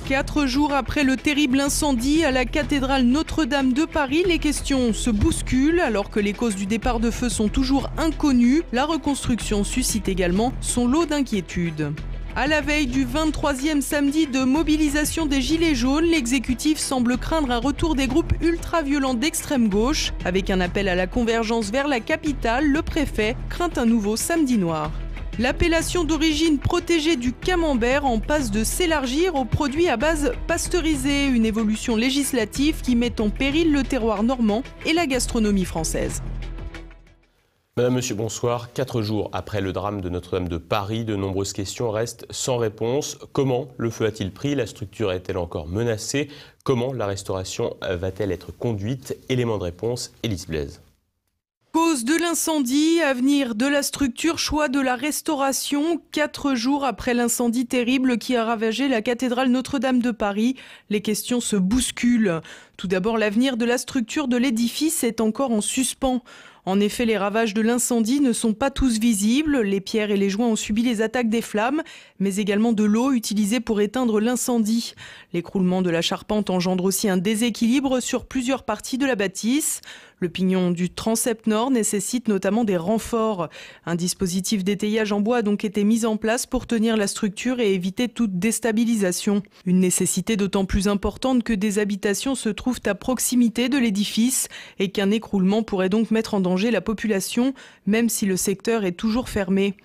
4 jours après le terrible incendie à la cathédrale Notre-Dame de Paris, les questions se bousculent. Alors que les causes du départ de feu sont toujours inconnues, la reconstruction suscite également son lot d'inquiétudes. À la veille du 23e samedi de mobilisation des Gilets jaunes, l'exécutif semble craindre un retour des groupes ultra-violents d'extrême gauche. Avec un appel à la convergence vers la capitale, le préfet craint un nouveau samedi noir. L'appellation d'origine protégée du camembert en passe de s'élargir aux produits à base pasteurisée, une évolution législative qui met en péril le terroir normand et la gastronomie française. Madame, Monsieur, bonsoir. 4 jours après le drame de Notre-Dame de Paris, de nombreuses questions restent sans réponse. Comment le feu a-t-il pris? La structure est-elle encore menacée? Comment la restauration va-t-elle être conduite? Élément de réponse, Élise Blaise. Cause de l'incendie, avenir de la structure, choix de la restauration. 4 jours après l'incendie terrible qui a ravagé la cathédrale Notre-Dame de Paris, les questions se bousculent. Tout d'abord, l'avenir de la structure de l'édifice est encore en suspens. En effet, les ravages de l'incendie ne sont pas tous visibles. Les pierres et les joints ont subi les attaques des flammes, mais également de l'eau utilisée pour éteindre l'incendie. L'écroulement de la charpente engendre aussi un déséquilibre sur plusieurs parties de la bâtisse. Le pignon du transept nord nécessite notamment des renforts. Un dispositif d'étayage en bois a donc été mis en place pour tenir la structure et éviter toute déstabilisation. Une nécessité d'autant plus importante que des habitations se trouvent à proximité de l'édifice et qu'un écroulement pourrait donc mettre en danger la population, même si le secteur est toujours fermé.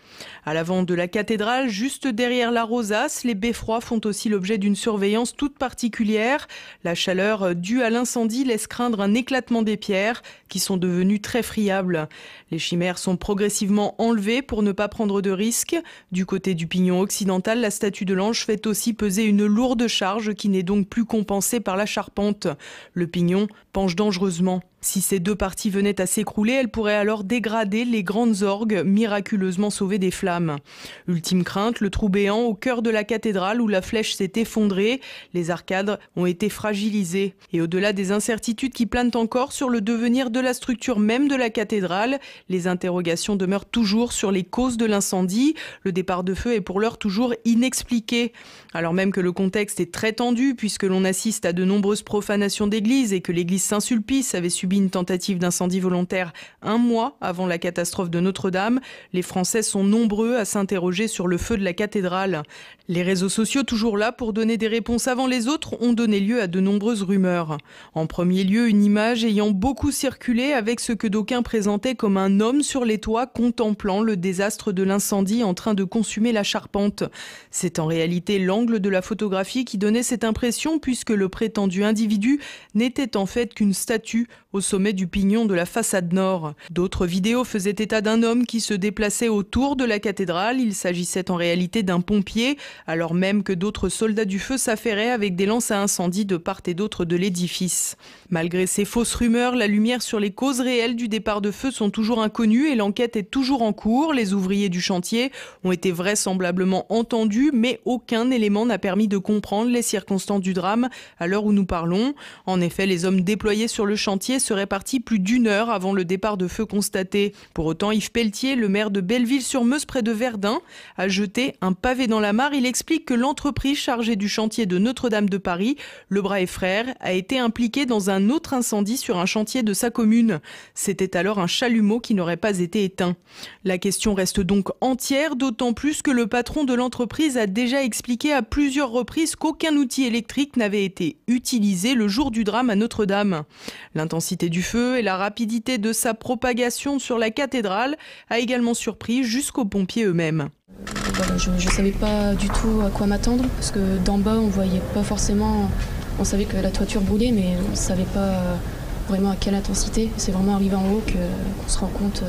À l'avant de la cathédrale, juste derrière la rosace, les beffrois font aussi l'objet d'une surveillance toute particulière. La chaleur due à l'incendie laisse craindre un éclatement des pierres qui sont devenues très friables. Les chimères sont progressivement enlevées pour ne pas prendre de risques. Du côté du pignon occidental, la statue de l'Ange fait aussi peser une lourde charge qui n'est donc plus compensée par la charpente. Le pignon penche dangereusement. Si ces deux parties venaient à s'écrouler, elles pourraient alors dégrader les grandes orgues miraculeusement sauvées des flammes. Ultime crainte, le trou béant au cœur de la cathédrale où la flèche s'est effondrée. Les arcades ont été fragilisées. Et au-delà des incertitudes qui planent encore sur le devenir de la structure même de la cathédrale, les interrogations demeurent toujours sur les causes de l'incendie. Le départ de feu est pour l'heure toujours inexpliqué. Alors même que le contexte est très tendu puisque l'on assiste à de nombreuses profanations d'églises et que l'église Saint-Sulpice avait subi une tentative d'incendie volontaire 1 mois avant la catastrophe de Notre-Dame, les Français sont nombreux à s'interroger sur le feu de la cathédrale. Les réseaux sociaux, toujours là pour donner des réponses avant les autres, ont donné lieu à de nombreuses rumeurs. En premier lieu, une image ayant beaucoup circulé avec ce que d'aucuns présentaient comme un homme sur les toits contemplant le désastre de l'incendie en train de consumer la charpente. C'est en réalité l'angle de la photographie qui donnait cette impression puisque le prétendu individu n'était en fait qu'une statue au sommet du pignon de la façade nord. D'autres vidéos faisaient état d'un homme qui se déplaçait autour de la cathédrale. Il s'agissait en réalité d'un pompier, alors même que d'autres soldats du feu s'affairaient avec des lances à incendie de part et d'autre de l'édifice. Malgré ces fausses rumeurs, la lumière sur les causes réelles du départ de feu sont toujours inconnues et l'enquête est toujours en cours. Les ouvriers du chantier ont été vraisemblablement entendus, mais aucun élément n'a permis de comprendre les circonstances du drame à l'heure où nous parlons. En effet, les hommes déployés sur le chantier seraient partis plus d'1 heure avant le départ de feu constaté. Pour autant, Yves Pelletier, le maire de Belleville-sur-Meuse près de Verdun, a jeté un pavé dans la mare. Il explique que l'entreprise chargée du chantier de Notre-Dame de Paris, Lebras et Frères, a été impliquée dans un autre incendie sur un chantier de sa commune. C'était alors un chalumeau qui n'aurait pas été éteint. La question reste donc entière, d'autant plus que le patron de l'entreprise a déjà expliqué à plusieurs reprises qu'aucun outil électrique n'avait été utilisé le jour du drame à Notre-Dame. L'intensité du feu et la rapidité de sa propagation sur la cathédrale a également surpris jusqu'aux pompiers eux-mêmes. Voilà, je ne savais pas du tout à quoi m'attendre parce que d'en bas on voyait pas forcément, on savait que la toiture brûlait mais on ne savait pas vraiment à quelle intensité. C'est vraiment arrivé en haut qu'on se rend compte,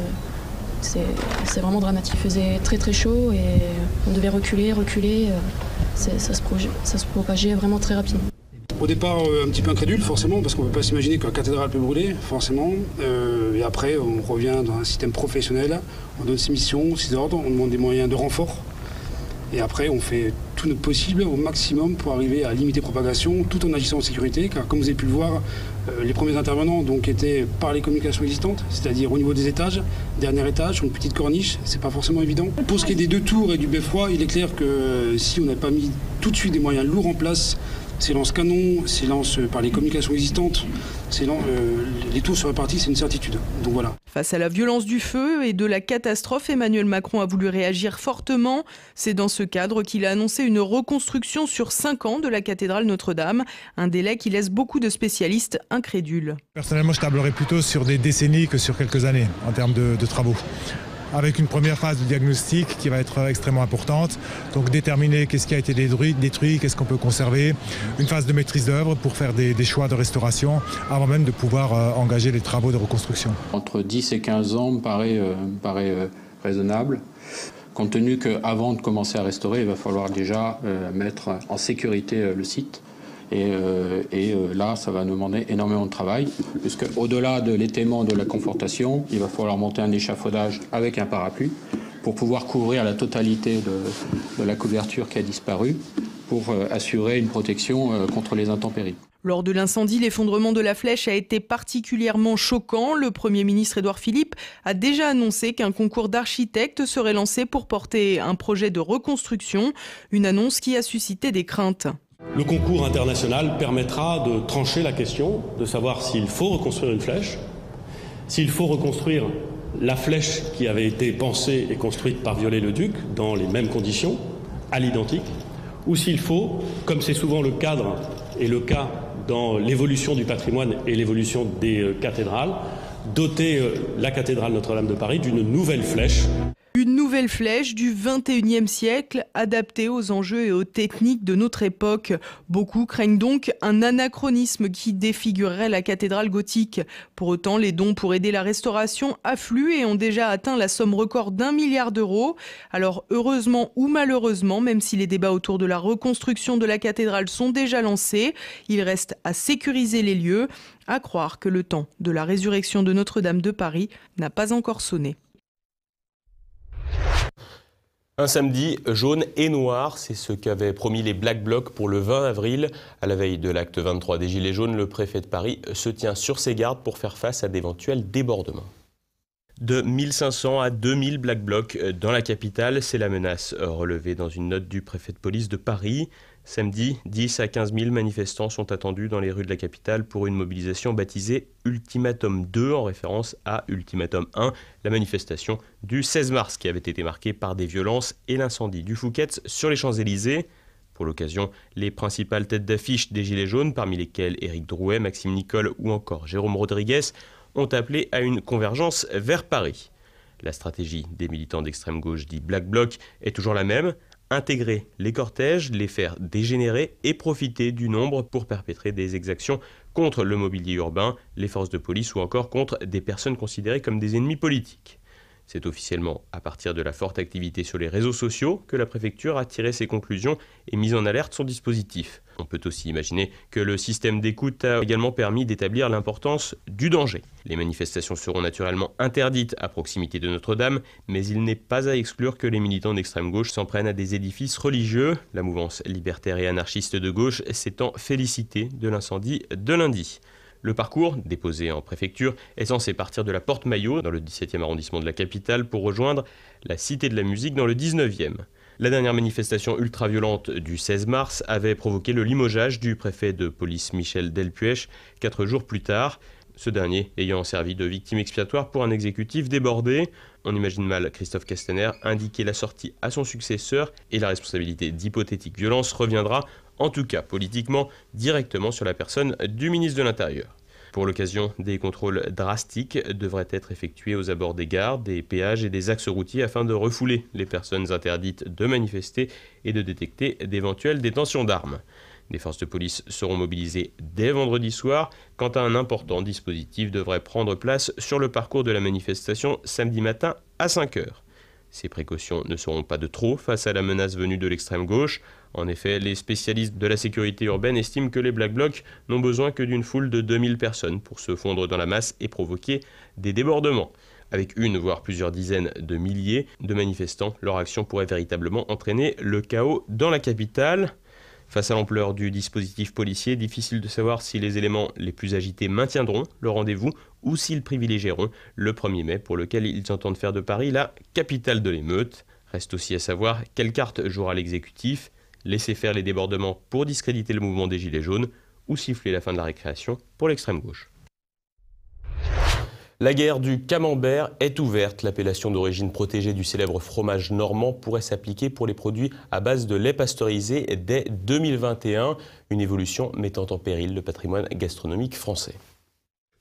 c'est vraiment dramatique. Il faisait très très chaud et on devait reculer, ça se propageait vraiment très rapidement. Au départ, un petit peu incrédule, forcément, parce qu'on ne peut pas s'imaginer qu'une cathédrale peut brûler, forcément. Et après, on revient dans un système professionnel, on donne ses missions, ses ordres, on demande des moyens de renfort. Et après, on fait tout notre possible au maximum pour arriver à limiter la propagation, tout en agissant en sécurité, car comme vous avez pu le voir, les premiers intervenants donc, étaient par les communications existantes, c'est-à-dire au niveau des étages, dernier étage, sur une petite corniche, c'est pas forcément évident. Pour ce qui est des 2 tours et du beffroi, il est clair que si on n'a pas mis tout de suite des moyens lourds en place, Silence canon, silence par les communications existantes, les tours sont répartis, c'est une certitude. Donc voilà. Face à la violence du feu et de la catastrophe, Emmanuel Macron a voulu réagir fortement. C'est dans ce cadre qu'il a annoncé une reconstruction sur 5 ans de la cathédrale Notre-Dame, un délai qui laisse beaucoup de spécialistes incrédules. Personnellement, je tablerais plutôt sur des décennies que sur quelques années en termes de travaux. Avec une première phase de diagnostic qui va être extrêmement importante. Donc déterminer qu'est-ce qui a été détruit, qu'est-ce qu'on peut conserver. Une phase de maîtrise d'œuvre pour faire des choix de restauration avant même de pouvoir engager les travaux de reconstruction. Entre 10 et 15 ans me paraît raisonnable. Compte tenu qu'avant de commencer à restaurer, il va falloir déjà mettre en sécurité le site. Et là, ça va nous demander énormément de travail, puisque au-delà de l'étaiement de la confortation, il va falloir monter un échafaudage avec un parapluie pour pouvoir couvrir la totalité de la couverture qui a disparu, pour assurer une protection contre les intempéries. Lors de l'incendie, l'effondrement de la flèche a été particulièrement choquant. Le Premier ministre Édouard Philippe a déjà annoncé qu'un concours d'architectes serait lancé pour porter un projet de reconstruction, une annonce qui a suscité des craintes. Le concours international permettra de trancher la question, de savoir s'il faut reconstruire une flèche, s'il faut reconstruire la flèche qui avait été pensée et construite par Viollet-le-Duc dans les mêmes conditions, à l'identique, ou s'il faut, comme c'est souvent le cadre et le cas dans l'évolution du patrimoine et l'évolution des cathédrales, doter la cathédrale Notre-Dame de Paris d'une nouvelle flèche. Une nouvelle flèche du XXIe siècle, adaptée aux enjeux et aux techniques de notre époque. Beaucoup craignent donc un anachronisme qui défigurerait la cathédrale gothique. Pour autant, les dons pour aider la restauration affluent et ont déjà atteint la somme record d'1 milliard d'euros. Alors heureusement ou malheureusement, même si les débats autour de la reconstruction de la cathédrale sont déjà lancés, il reste à sécuriser les lieux, à croire que le temps de la résurrection de Notre-Dame de Paris n'a pas encore sonné. Un samedi jaune et noir, c'est ce qu'avaient promis les Black Blocs pour le 20 avril. À la veille de l'acte 23 des Gilets jaunes, le préfet de Paris se tient sur ses gardes pour faire face à d'éventuels débordements. De 1500 à 2000 Black Blocs dans la capitale, c'est la menace relevée dans une note du préfet de police de Paris. Samedi, 10 à 15 000 manifestants sont attendus dans les rues de la capitale pour une mobilisation baptisée Ultimatum 2, en référence à Ultimatum 1, la manifestation du 16 mars qui avait été marquée par des violences et l'incendie du Fouquet's sur les Champs-Élysées. Pour l'occasion, les principales têtes d'affiche des Gilets jaunes, parmi lesquelles Éric Drouet, Maxime Nicole ou encore Jérôme Rodriguez, ont appelé à une convergence vers Paris. La stratégie des militants d'extrême gauche dits Black Bloc est toujours la même, intégrer les cortèges, les faire dégénérer et profiter du nombre pour perpétrer des exactions contre le mobilier urbain, les forces de police ou encore contre des personnes considérées comme des ennemis politiques. C'est officiellement à partir de la forte activité sur les réseaux sociaux que la préfecture a tiré ses conclusions et mis en alerte son dispositif. On peut aussi imaginer que le système d'écoute a également permis d'établir l'importance du danger. Les manifestations seront naturellement interdites à proximité de Notre-Dame, mais il n'est pas à exclure que les militants d'extrême gauche s'en prennent à des édifices religieux. La mouvance libertaire et anarchiste de gauche s'étant félicitée de l'incendie de lundi. Le parcours, déposé en préfecture, est censé partir de la Porte Maillot, dans le 17e arrondissement de la capitale, pour rejoindre la Cité de la Musique dans le 19e. La dernière manifestation ultra-violente du 16 mars avait provoqué le limogeage du préfet de police Michel Delpuech 4 jours plus tard, ce dernier ayant servi de victime expiatoire pour un exécutif débordé. On imagine mal Christophe Castaner indiquer la sortie à son successeur et la responsabilité d'hypothétiques violences reviendra, en tout cas politiquement, directement sur la personne du ministre de l'Intérieur. Pour l'occasion, des contrôles drastiques devraient être effectués aux abords des gares, des péages et des axes routiers afin de refouler les personnes interdites de manifester et de détecter d'éventuelles détentions d'armes. Des forces de police seront mobilisées dès vendredi soir, quand un important dispositif devrait prendre place sur le parcours de la manifestation samedi matin à 5 h. Ces précautions ne seront pas de trop face à la menace venue de l'extrême gauche. En effet, les spécialistes de la sécurité urbaine estiment que les Black Blocs n'ont besoin que d'une foule de 2000 personnes pour se fondre dans la masse et provoquer des débordements. Avec une, voire plusieurs dizaines de milliers de manifestants, leur action pourrait véritablement entraîner le chaos dans la capitale. Face à l'ampleur du dispositif policier, difficile de savoir si les éléments les plus agités maintiendront le rendez-vous ou s'ils privilégieront le 1er mai pour lequel ils entendent faire de Paris la capitale de l'émeute. Reste aussi à savoir quelle carte jouera l'exécutif. laisser faire les débordements pour discréditer le mouvement des Gilets jaunes ou siffler la fin de la récréation pour l'extrême gauche. La guerre du camembert est ouverte. L'appellation d'origine protégée du célèbre fromage normand pourrait s'appliquer pour les produits à base de lait pasteurisé dès 2021, une évolution mettant en péril le patrimoine gastronomique français.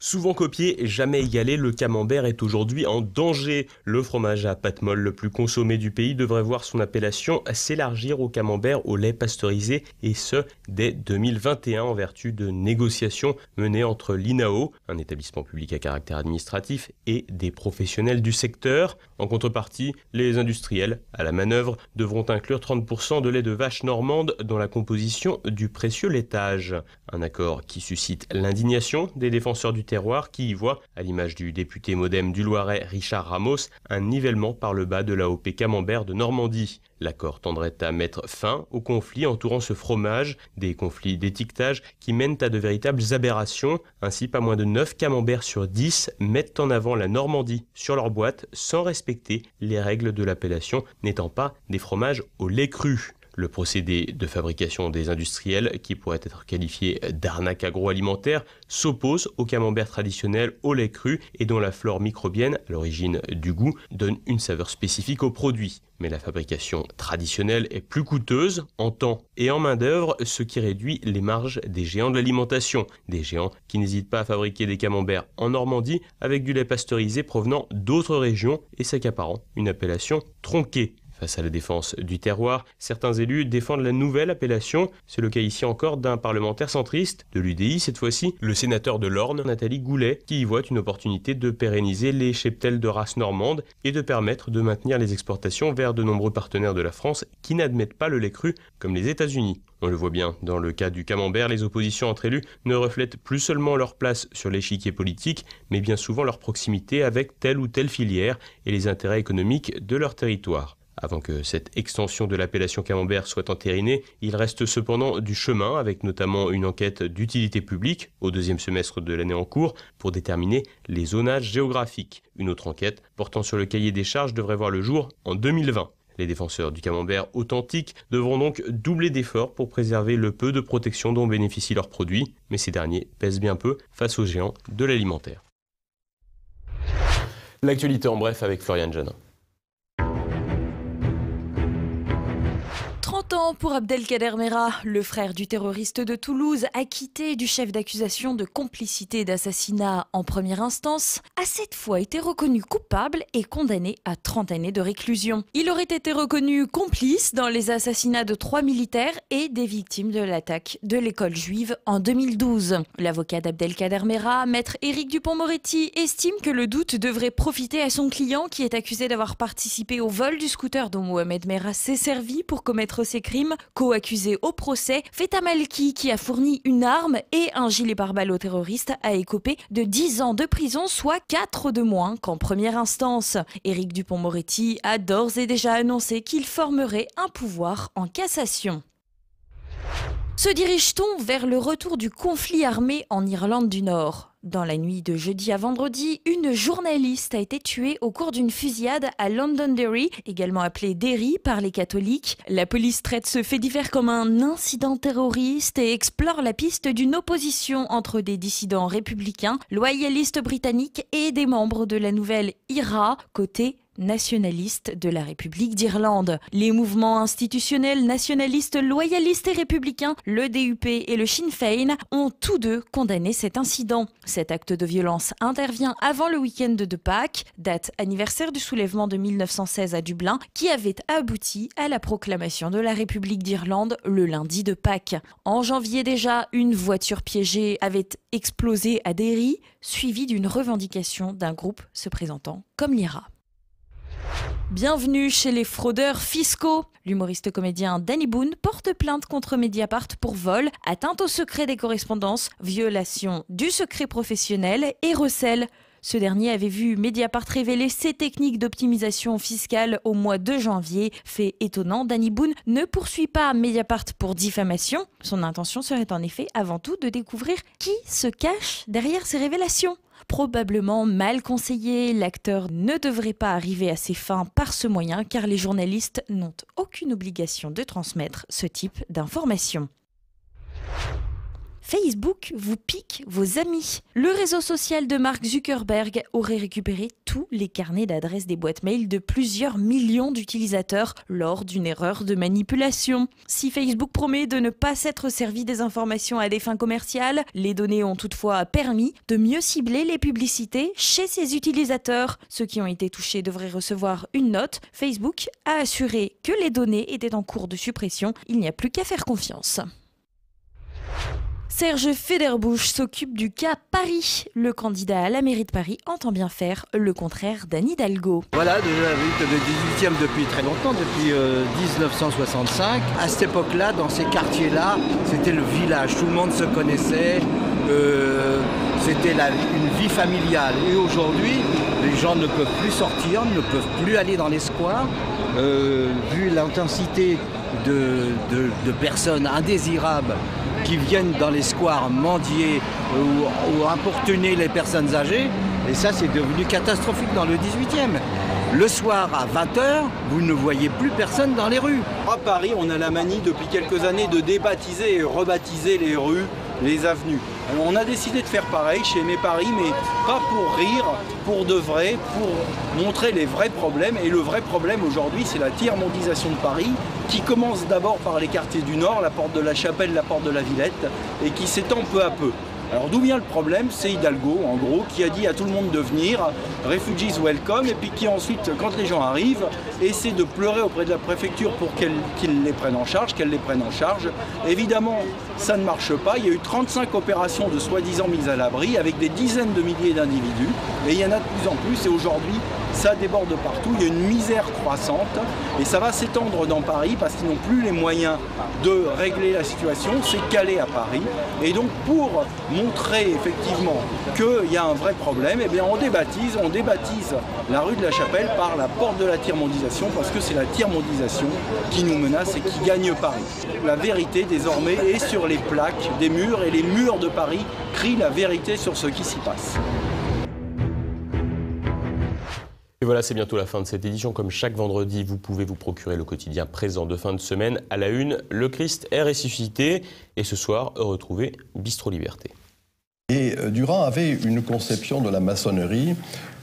Souvent copié et jamais égalé, le camembert est aujourd'hui en danger. Le fromage à pâte molle le plus consommé du pays devrait voir son appellation s'élargir au camembert au lait pasteurisé, et ce, dès 2021, en vertu de négociations menées entre l'INAO, un établissement public à caractère administratif, et des professionnels du secteur. En contrepartie, les industriels, à la manœuvre, devront inclure 30% de lait de vache normande dans la composition du précieux laitage. Un accord qui suscite l'indignation des défenseurs du terroir qui y voient, à l'image du député MoDem du Loiret Richard Ramos, un nivellement par le bas de l'AOP Camembert de Normandie. L'accord tendrait à mettre fin aux conflits entourant ce fromage, des conflits d'étiquetage qui mènent à de véritables aberrations. Ainsi, pas moins de 9 camemberts sur 10 mettent en avant la Normandie sur leur boîte sans respecter les règles de l'appellation, n'étant pas des fromages au lait cru. Le procédé de fabrication des industriels, qui pourrait être qualifié d'arnaque agroalimentaire, s'oppose au camembert traditionnel au lait cru et dont la flore microbienne, à l'origine du goût, donne une saveur spécifique au produit. Mais la fabrication traditionnelle est plus coûteuse en temps et en main-d'œuvre, ce qui réduit les marges des géants de l'alimentation. Des géants qui n'hésitent pas à fabriquer des camemberts en Normandie avec du lait pasteurisé provenant d'autres régions et s'accaparant une appellation tronquée. Face à la défense du terroir, certains élus défendent la nouvelle appellation. C'est le cas ici encore d'un parlementaire centriste, de l'UDI cette fois-ci, le sénateur de l'Orne, Nathalie Goulet, qui y voit une opportunité de pérenniser les cheptels de race normande et de permettre de maintenir les exportations vers de nombreux partenaires de la France qui n'admettent pas le lait cru, comme les États-Unis. On le voit bien, dans le cas du camembert, les oppositions entre élus ne reflètent plus seulement leur place sur l'échiquier politique, mais bien souvent leur proximité avec telle ou telle filière et les intérêts économiques de leur territoire. Avant que cette extension de l'appellation camembert soit entérinée, il reste cependant du chemin, avec notamment une enquête d'utilité publique au deuxième semestre de l'année en cours pour déterminer les zonages géographiques. Une autre enquête portant sur le cahier des charges devrait voir le jour en 2020. Les défenseurs du camembert authentique devront donc doubler d'efforts pour préserver le peu de protection dont bénéficient leurs produits, mais ces derniers pèsent bien peu face aux géants de l'alimentaire. L'actualité en bref avec Floriane Jeannin. 30 ans pour Abdelkader Mera, le frère du terroriste de Toulouse, acquitté du chef d'accusation de complicité et d'assassinat en première instance, a cette fois été reconnu coupable et condamné à 30 années de réclusion. Il aurait été reconnu complice dans les assassinats de 3 militaires et des victimes de l'attaque de l'école juive en 2012. L'avocat d'Abdelkader Mera, maître Éric Dupond-Moretti, estime que le doute devrait profiter à son client qui est accusé d'avoir participé au vol du scooter dont Mohamed Mera s'est servi pour commettre ses crimes, co-accusé au procès. Feta Malki, qui a fourni une arme et un gilet pare-balles au terroriste, a écopé de 10 ans de prison, soit 4 de moins qu'en première instance. Éric Dupond-Moretti a d'ores et déjà annoncé qu'il formerait un pouvoir en cassation. Se dirige-t-on vers le retour du conflit armé en Irlande du Nord ? Dans la nuit de jeudi à vendredi, une journaliste a été tuée au cours d'une fusillade à Londonderry, également appelée Derry par les catholiques. La police traite ce fait divers comme un incident terroriste et explore la piste d'une opposition entre des dissidents républicains, loyalistes britanniques et des membres de la nouvelle IRA, côté nationaliste de la République d'Irlande. Les mouvements institutionnels nationalistes, loyalistes et républicains, le DUP et le Sinn Féin, ont tous deux condamné cet incident. Cet acte de violence intervient avant le week-end de Pâques, date anniversaire du soulèvement de 1916 à Dublin, qui avait abouti à la proclamation de la République d'Irlande le lundi de Pâques. En janvier déjà, une voiture piégée avait explosé à Derry, suivie d'une revendication d'un groupe se présentant comme l'IRA. Bienvenue chez les fraudeurs fiscaux. L'humoriste comédien Danny Boone porte plainte contre Mediapart pour vol, atteinte au secret des correspondances, violation du secret professionnel et recel. Ce dernier avait vu Mediapart révéler ses techniques d'optimisation fiscale au mois de janvier. Fait étonnant, Danny Boone ne poursuit pas Mediapart pour diffamation. Son intention serait en effet avant tout de découvrir qui se cache derrière ces révélations. Probablement mal conseillé, l'acteur ne devrait pas arriver à ses fins par ce moyen car les journalistes n'ont aucune obligation de transmettre ce type d'informations. Facebook vous pique vos amis. Le réseau social de Mark Zuckerberg aurait récupéré tous les carnets d'adresses des boîtes mail de plusieurs millions d'utilisateurs lors d'une erreur de manipulation. Si Facebook promet de ne pas s'être servi des informations à des fins commerciales, les données ont toutefois permis de mieux cibler les publicités chez ses utilisateurs. Ceux qui ont été touchés devraient recevoir une note. Facebook a assuré que les données étaient en cours de suppression. Il n'y a plus qu'à faire confiance. Serge Federbusch s'occupe du cas Paris. Le candidat à la mairie de Paris entend bien faire le contraire d'Anne Hidalgo. Voilà, déjà le 18e depuis très longtemps, depuis 1965. À cette époque-là, dans ces quartiers-là, c'était le village. Tout le monde se connaissait. C'était une vie familiale. Et aujourd'hui, les gens ne peuvent plus sortir, ne peuvent plus aller dans les squares. Vu l'intensité de personnes indésirables qui viennent dans les squares mendier ou importuner les personnes âgées. Et ça, c'est devenu catastrophique dans le 18e. Le soir, à 20h, vous ne voyez plus personne dans les rues. À Paris, on a la manie depuis quelques années de débaptiser et rebaptiser les rues, les avenues. Alors, on a décidé de faire pareil chez Aimé Paris, mais pas pour rire, pour de vrai, pour montrer les vrais problèmes. Et le vrai problème aujourd'hui, c'est la tiers-mondisation de Paris, qui commence d'abord par les quartiers du Nord, la porte de la Chapelle, la porte de la Villette, et qui s'étend peu à peu. Alors d'où vient le problème? C'est Hidalgo, en gros, qui a dit à tout le monde de venir, refugees welcome, et puis qui ensuite, quand les gens arrivent, essaie de pleurer auprès de la préfecture pour qu'ils les prennent en charge, qu'elle les prenne en charge. Évidemment, ça ne marche pas. Il y a eu 35 opérations de soi-disant mise à l'abri, avec des dizaines de milliers d'individus, et il y en a de plus en plus, et aujourd'hui, ça déborde partout. Il y a une misère croissante, et ça va s'étendre dans Paris, parce qu'ils n'ont plus les moyens de régler la situation, c'est calé à Paris. Et donc, pour montrer effectivement qu'il y a un vrai problème, eh bien on débaptise la rue de la Chapelle par la porte de la tiers-mondisation, parce que c'est la tiers-mondisation qui nous menace et qui gagne Paris. La vérité désormais est sur les plaques des murs, et les murs de Paris crient la vérité sur ce qui s'y passe. Et voilà, c'est bientôt la fin de cette édition. Comme chaque vendredi, vous pouvez vous procurer le quotidien présent de fin de semaine. À la une, le Christ est ressuscité. Et ce soir, retrouvez Bistro Liberté. Et Durand avait une conception de la maçonnerie.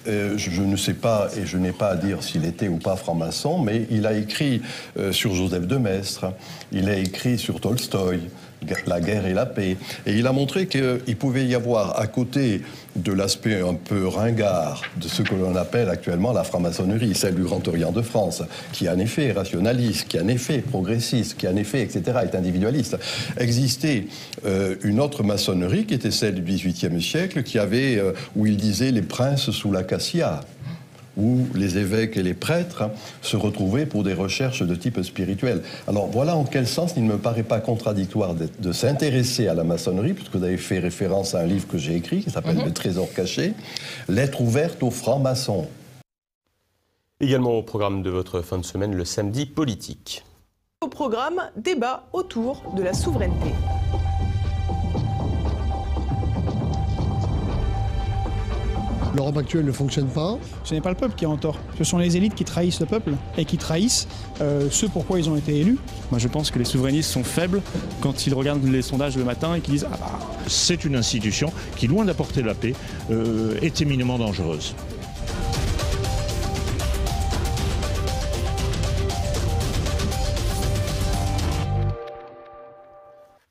Je ne sais pas, et je n'ai pas à dire s'il était ou pas franc-maçon, mais il a écrit sur Joseph de Maistre, il a écrit sur Tolstoï, La guerre et la paix. Et il a montré qu'il pouvait y avoir, à côté de l'aspect un peu ringard de ce que l'on appelle actuellement la franc-maçonnerie, celle du Grand Orient de France, qui en effet est rationaliste, qui en effet est progressiste, qui en effet, etc., est individualiste, existait une autre maçonnerie qui était celle du XVIIIe siècle, qui avait, où il disait les princes sous l'acacia, où les évêques et les prêtres se retrouvaient pour des recherches de type spirituel. Alors voilà en quel sens il ne me paraît pas contradictoire de s'intéresser à la maçonnerie, puisque vous avez fait référence à un livre que j'ai écrit, qui s'appelle Le Trésor caché, lettre ouverte aux francs-maçons. Également au programme de votre fin de semaine, le samedi politique. Au programme, débat autour de la souveraineté. L'Europe actuelle ne fonctionne pas. Ce n'est pas le peuple qui est en tort. Ce sont les élites qui trahissent le peuple et qui trahissent ce pourquoi ils ont été élus. Moi je pense que les souverainistes sont faibles quand ils regardent les sondages le matin et qu'ils disent « Ah bah, c'est une institution qui, loin d'apporter la paix, est éminemment dangereuse ».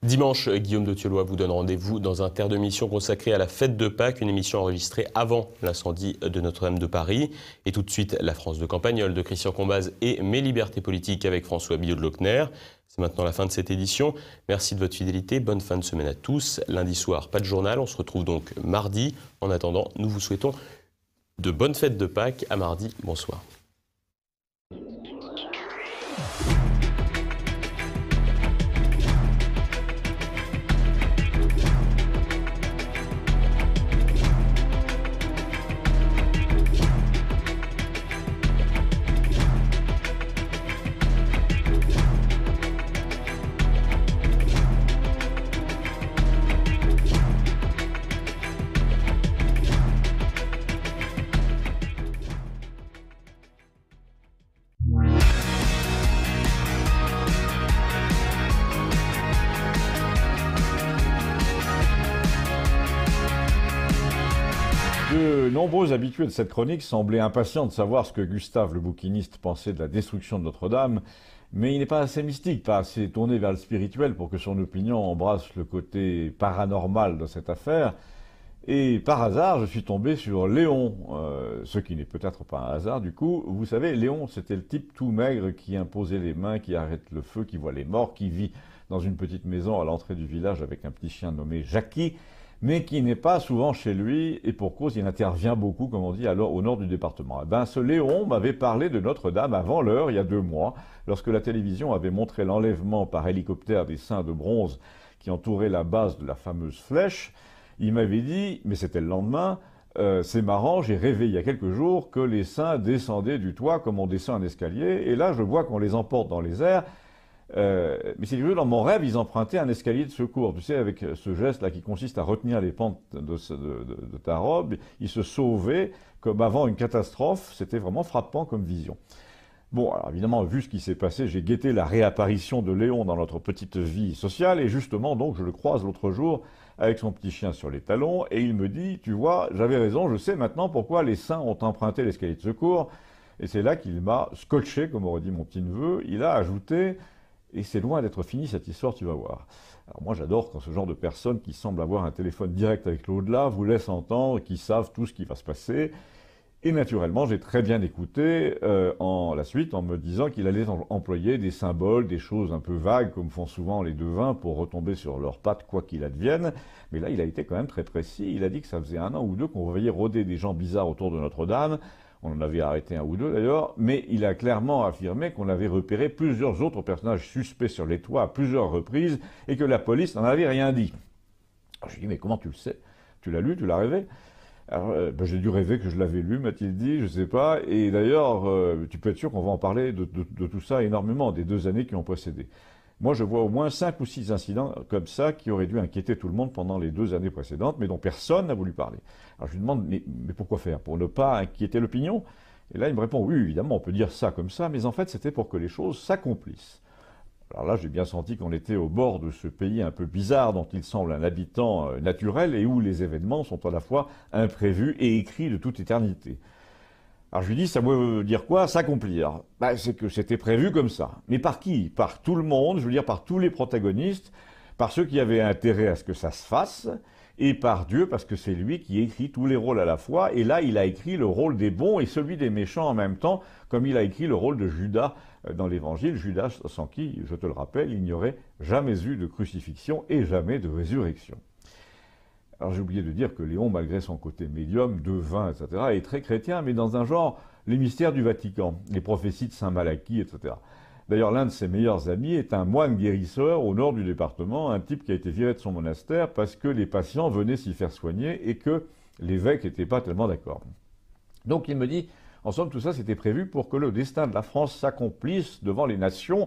Dimanche, Guillaume de Thieulois vous donne rendez-vous dans un terre de mission consacré à la fête de Pâques, une émission enregistrée avant l'incendie de Notre-Dame de Paris. Et tout de suite, la France de Campagnol de Christian Combaz et Mes libertés politiques avec François Billot de Lochner. C'est maintenant la fin de cette édition. Merci de votre fidélité. Bonne fin de semaine à tous. Lundi soir, pas de journal. On se retrouve donc mardi. En attendant, nous vous souhaitons de bonnes fêtes de Pâques. À mardi. Bonsoir. nombreux habitués de cette chronique semblaient impatients de savoir ce que Gustave le bouquiniste pensait de la destruction de Notre-Dame, mais il n'est pas assez mystique, pas assez tourné vers le spirituel pour que son opinion embrasse le côté paranormal de cette affaire. Et par hasard, je suis tombé sur Léon, ce qui n'est peut-être pas un hasard du coup. Vous savez, Léon, c'était le type tout maigre qui imposait les mains, qui arrête le feu, qui voit les morts, qui vit dans une petite maison à l'entrée du village avec un petit chien nommé Jackie, mais qui n'est pas souvent chez lui, et pour cause, il intervient beaucoup, comme on dit, alors au nord du département. Eh ben, ce Léon m'avait parlé de Notre-Dame avant l'heure, il y a 2 mois, lorsque la télévision avait montré l'enlèvement par hélicoptère des saints de bronze qui entouraient la base de la fameuse flèche. Il m'avait dit, mais c'était le lendemain, c'est marrant, j'ai rêvé il y a quelques jours que les saints descendaient du toit comme on descend un escalier, et là je vois qu'on les emporte dans les airs. Mais c'est curieux, dans mon rêve, ils empruntaient un escalier de secours. Tu sais, avec ce geste-là qui consiste à retenir les pentes de ta robe, ils se sauvaient comme avant une catastrophe. C'était vraiment frappant comme vision. Bon, alors évidemment, vu ce qui s'est passé, j'ai guetté la réapparition de Léon dans notre petite vie sociale, et justement, donc, je le croise l'autre jour avec son petit chien sur les talons, et il me dit, tu vois, j'avais raison, je sais maintenant pourquoi les saints ont emprunté l'escalier de secours. Et c'est là qu'il m'a scotché, comme aurait dit mon petit-neveu. Il a ajouté... Et c'est loin d'être fini cette histoire, tu vas voir. Alors moi j'adore quand ce genre de personnes qui semblent avoir un téléphone direct avec l'au-delà vous laissent entendre qu'ils savent tout ce qui va se passer. Et naturellement j'ai très bien écouté en la suite en me disant qu'il allait employer des symboles, des choses un peu vagues comme font souvent les devins pour retomber sur leurs pattes quoi qu'il advienne. Mais là il a été quand même très précis. Il a dit que ça faisait 1 an ou 2 qu'on voyait rôder des gens bizarres autour de Notre-Dame. On en avait arrêté 1 ou 2 d'ailleurs, mais il a clairement affirmé qu'on avait repéré plusieurs autres personnages suspects sur les toits à plusieurs reprises et que la police n'en avait rien dit. Alors je lui ai dit, mais comment tu le sais? Tu l'as lu, tu l'as rêvé? Alors j'ai dû rêver que je l'avais lu, m'a-t-il dit, je sais pas. Et d'ailleurs, tu peux être sûr qu'on va en parler de tout ça énormément, des 2 années qui ont précédé. Moi, je vois au moins 5 ou 6 incidents comme ça qui auraient dû inquiéter tout le monde pendant les 2 années précédentes, mais dont personne n'a voulu parler. Alors je lui demande, mais pourquoi faire? Pour ne pas inquiéter l'opinion? Et là, il me répond, oui, évidemment, on peut dire ça comme ça, mais en fait, c'était pour que les choses s'accomplissent. Alors là, j'ai bien senti qu'on était au bord de ce pays un peu bizarre, dont il semble un habitant naturel, et où les événements sont à la fois imprévus et écrits de toute éternité. Alors je lui dis, ça veut dire quoi, s'accomplir? C'est que c'était prévu comme ça. Mais par qui? Par tout le monde, je veux dire par tous les protagonistes, par ceux qui avaient intérêt à ce que ça se fasse, et par Dieu, parce que c'est lui qui écrit tous les rôles à la fois, et là il a écrit le rôle des bons et celui des méchants en même temps, comme il a écrit le rôle de Judas dans l'Évangile, Judas sans qui, je te le rappelle, il n'y aurait jamais eu de crucifixion et jamais de résurrection. Alors j'ai oublié de dire que Léon, malgré son côté médium, devin, etc., est très chrétien, mais dans un genre, les mystères du Vatican, les prophéties de Saint Malachie, etc. D'ailleurs, l'un de ses meilleurs amis est un moine guérisseur au nord du département, un type qui a été viré de son monastère parce que les patients venaient s'y faire soigner et que l'évêque n'était pas tellement d'accord. Donc il me dit, en somme, tout ça c'était prévu pour que le destin de la France s'accomplisse devant les nations,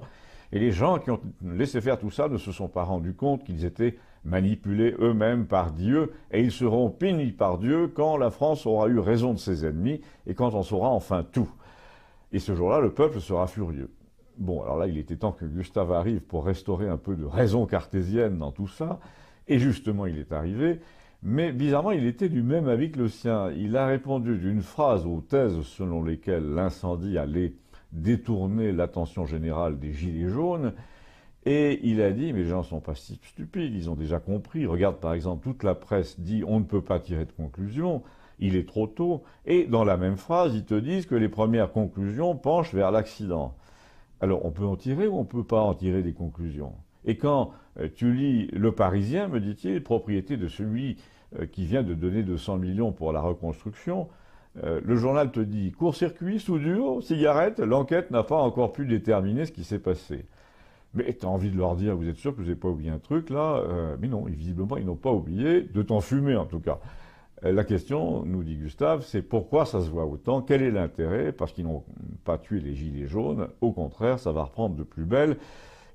et les gens qui ont laissé faire tout ça ne se sont pas rendus compte qu'ils étaient manipulés eux-mêmes par Dieu, et ils seront punis par Dieu quand la France aura eu raison de ses ennemis, et quand on saura enfin tout. Et ce jour-là, le peuple sera furieux. Bon, alors là, il était temps que Gustave arrive pour restaurer un peu de raison cartésienne dans tout ça, et justement, il est arrivé, mais bizarrement, il était du même avis que le sien. Il a répondu d'une phrase aux thèses selon lesquelles l'incendie allait détourner l'attention générale des Gilets jaunes, et il a dit, mais les gens ne sont pas si stupides, ils ont déjà compris. Regarde par exemple, toute la presse dit on ne peut pas tirer de conclusion, il est trop tôt, et dans la même phrase, ils te disent que les premières conclusions penchent vers l'accident. Alors on peut en tirer ou on ne peut pas en tirer des conclusions? Et quand tu lis Le Parisien, me dit-il, propriété de celui qui vient de donner 200 millions pour la reconstruction, le journal te dit « Court-circuit, soudure, cigarette, l'enquête n'a pas encore pu déterminer ce qui s'est passé ». Mais tu as envie de leur dire « Vous êtes sûr que vous n'avez pas oublié un truc là ?» Mais non, visiblement ils n'ont pas oublié, de t'en fumer en tout cas. La question, nous dit Gustave, c'est pourquoi ça se voit autant? Quel est l'intérêt? Parce qu'ils n'ont pas tué les Gilets jaunes, au contraire, ça va reprendre de plus belle.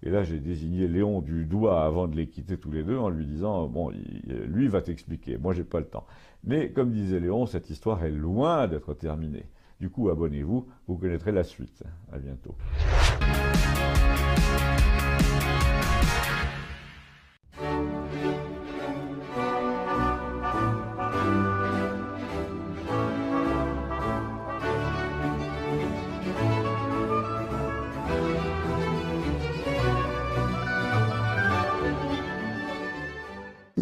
Et là, j'ai désigné Léon du doigt avant de les quitter tous les deux en lui disant « Bon, lui va t'expliquer, moi j'ai pas le temps ». Mais comme disait Léon, cette histoire est loin d'être terminée. Du coup, abonnez-vous, vous connaîtrez la suite. À bientôt.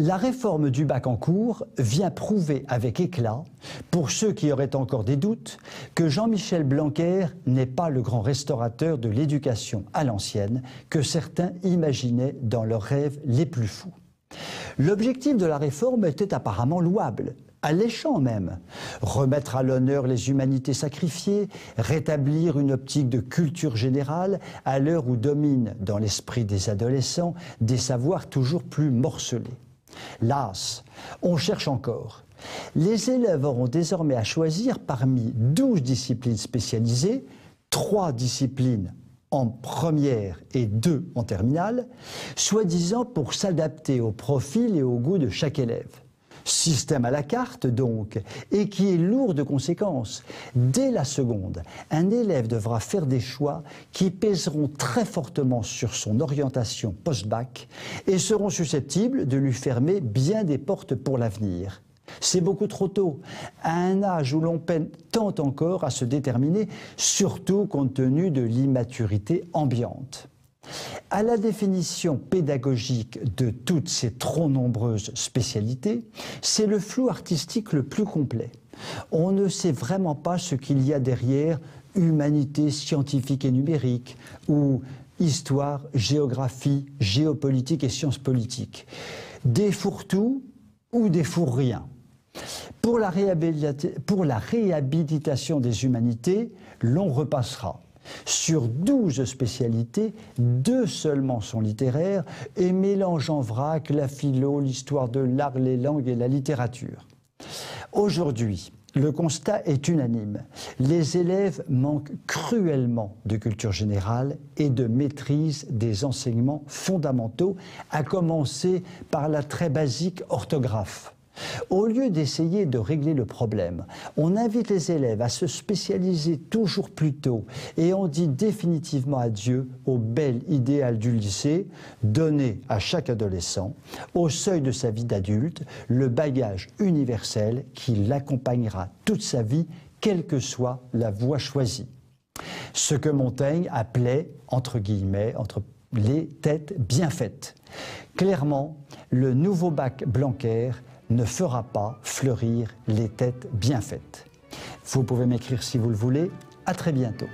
La réforme du bac en cours vient prouver avec éclat, pour ceux qui auraient encore des doutes, que Jean-Michel Blanquer n'est pas le grand restaurateur de l'éducation à l'ancienne que certains imaginaient dans leurs rêves les plus fous. L'objectif de la réforme était apparemment louable, alléchant même. Remettre à l'honneur les humanités sacrifiées, rétablir une optique de culture générale à l'heure où dominent dans l'esprit des adolescents des savoirs toujours plus morcelés. Las, on cherche encore. Les élèves auront désormais à choisir parmi 12 disciplines spécialisées, 3 disciplines en première et 2 en terminale, soi-disant pour s'adapter au profil et au goût de chaque élève. Système à la carte donc, et qui est lourd de conséquences. Dès la seconde, un élève devra faire des choix qui pèseront très fortement sur son orientation post-bac et seront susceptibles de lui fermer bien des portes pour l'avenir. C'est beaucoup trop tôt, à un âge où l'on peine tant encore à se déterminer, surtout compte tenu de l'immaturité ambiante. À la définition pédagogique de toutes ces trop nombreuses spécialités, c'est le flou artistique le plus complet. On ne sait vraiment pas ce qu'il y a derrière humanité scientifique et numérique ou histoire, géographie, géopolitique et sciences politiques. Des fourre-tout ou des fourre-rien. Pour la réhabilitation des humanités, l'on repassera. Sur 12 spécialités, 2 seulement sont littéraires et mélangent en vrac la philo, l'histoire de l'art, les langues et la littérature. Aujourd'hui, le constat est unanime. Les élèves manquent cruellement de culture générale et de maîtrise des enseignements fondamentaux, à commencer par la très basique orthographe. Au lieu d'essayer de régler le problème, on invite les élèves à se spécialiser toujours plus tôt et on dit définitivement adieu au bel idéal du lycée, donner à chaque adolescent, au seuil de sa vie d'adulte, le bagage universel qui l'accompagnera toute sa vie, quelle que soit la voie choisie. Ce que Montaigne appelait, entre guillemets, les têtes bien faites. Clairement, le nouveau bac Blanquer ne fera pas fleurir les têtes bien faites. Vous pouvez m'écrire si vous le voulez. À très bientôt.